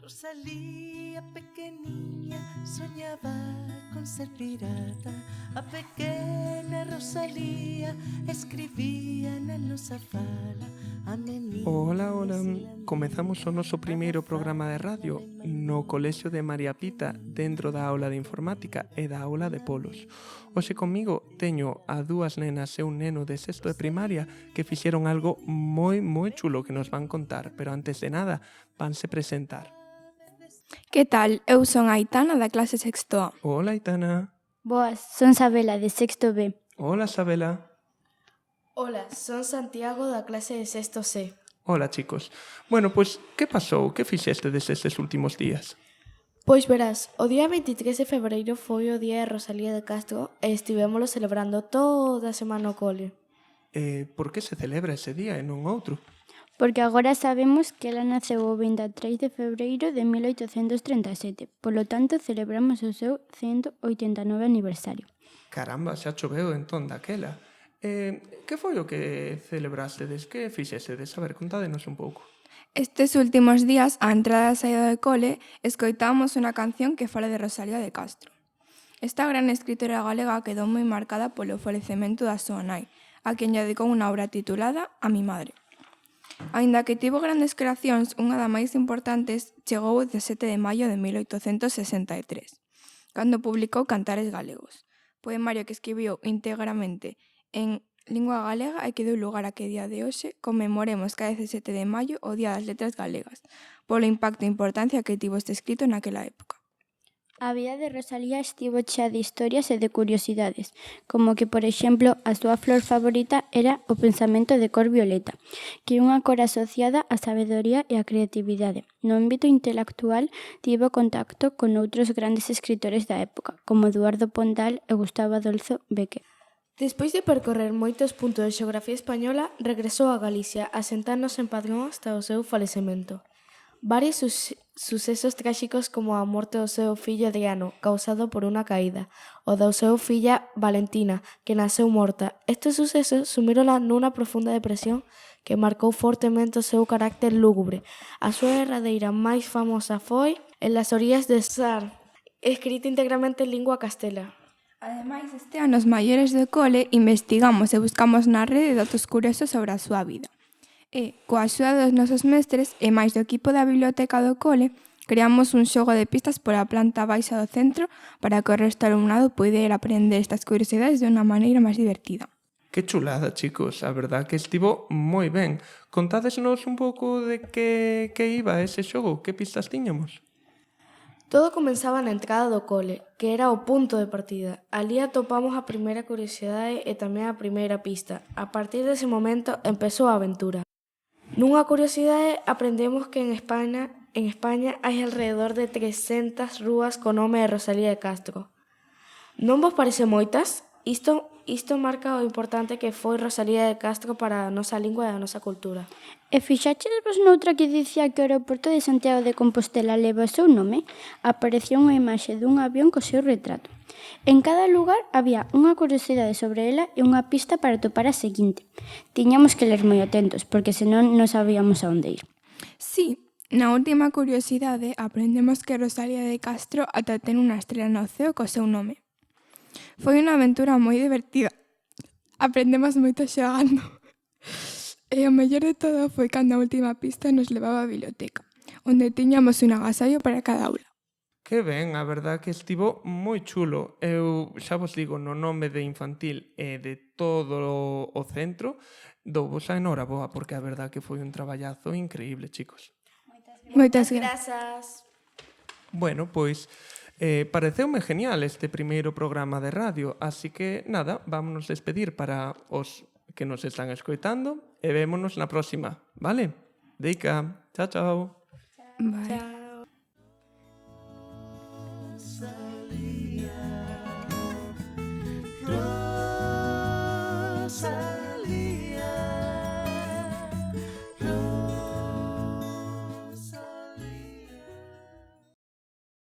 Rosalía pequeniña soñaba con ser pirata. A pequena Rosalía escribía na nosa fala. Hola, comezamos o noso primeiro programa de radio no Colexio de María Pita dentro da aula de informática e da aula de polos. Hoxe comigo teño a dúas nenas e un neno de sexto de primaria que fixeron algo moi chulo que nos van contar, pero antes de nada vanse presentar. Que tal? Eu son a Aitana da clase sexto A. Hola, Aitana. Boas, son Sabela de sexto B. Hola, Sabela. Hola, son Santiago da clase de sexto C. Hola, chicos. Bueno, pois, que pasou? Que fixestes estes últimos días? Pois verás, o día 23 de febreiro foi o día de Rosalía de Castro e estivémolo celebrando toda a semana no cole. Por que se celebra ese día e non outro? Porque agora sabemos que ela naceu o 23 de febreiro de 1837, polo tanto celebramos o seu 189 aniversario. Caramba, xa choveu entón daquela. Que foi o que celebrastedes? Que fixestedes? A ver, contádenos un pouco. Estes últimos días, á entrada e saída do cole, escoitamos unha canción que fala de Rosalía de Castro. Esta gran escritora galega quedou moi marcada polo falecemento da súa nai, a quen lle dedicou unha obra titulada A mi madre. Aínda que tivo grandes creacións, unha das máis importantes chegou o 17 de maio de 1863, cando publicou Cantares galegos, poemario que escribiu íntegramente en lingua galega e que deu lugar a que día de hoxe conmemoremos cada 17 de maio o Día das Letras Galegas, polo impacto e importancia que tivo este escrito naquela época. A vida de Rosalía estivo chea de historias e de curiosidades, como que, por exemplo, a súa flor favorita era o pensamento de cor violeta, que é unha cor asociada á sabedoría e á creatividade. No ámbito intelectual, tivo contacto con outros grandes escritores da época, como Eduardo Pondal e Gustavo Adolfo Bécquer. Despois de percorrer moitos puntos de xeografía española, regresou a Galicia, asentándose en Padrón hasta o seu falecemento. Varios sucesos tráxicos como a morte do seu fillo Adriano, causado por unha caída, o da seu filla Valentina, que naceu morta. Estes sucesos sumirola nunha profunda depresión que marcou fortemente o seu carácter lúgubre. A súa derradeira máis famosa foi En las orillas de Sar, escrita íntegramente en lingua castela. Ademais, este ano os maiores do cole investigamos e buscamos na rede datos curiosos sobre a súa vida. E, coa axuda dos nosos mestres e máis do equipo da biblioteca do cole, creamos un xogo de pistas pola planta baixa do centro para que o resto do alumnado poder aprender estas curiosidades de unha maneira máis divertida. Que chulada, chicos. A verdad que estivo moi ben. Contádesnos un pouco de que iba ese xogo. Que pistas tiñamos? Todo comenzaba na entrada do cole, que era o punto de partida. Alí atopamos a primeira curiosidade e tamén a primeira pista. A partir dese momento empezou a aventura. Nunha curiosidade aprendemos que en España hai alrededor de 300 rúas co nome de Rosalía de Castro. Non vos parece moitas? Isto marca o importante que foi Rosalía de Castro para a nosa lingua e a nosa cultura. E fixáchesvos noutra que dicía que o aeroporto de Santiago de Compostela leva o seu nome? Apareceu unha imaxe dun avión co seu retrato. En cada lugar había unha curiosidade sobre ela e unha pista para topar a seguinte. Tiñamos que ler moi atentos, porque senón non sabíamos a onde ir. Sí, na última curiosidade aprendemos que Rosalía de Castro ata ten unha estrela no ceo co seu nome. Foi unha aventura moi divertida. Aprendemos moito xogando. E o mellor de todo foi cando a última pista nos levaba á biblioteca, onde tiñamos un agasallo para cada aula. Que ben, a verdad que estivo moi chulo. Eu xa vos digo, no nome de infantil e de todo o centro, douvos a enhoraboa, porque a verdad que foi un traballazo increíble, chicos. Moitas grazas. Grazas. Bueno, pois, pareceume genial este primeiro programa de radio, así que, nada, vámonos despedir para os que nos están escoitando e vémonos na próxima, vale? Deica, chao, chao. Bye. Chao. Rosalía.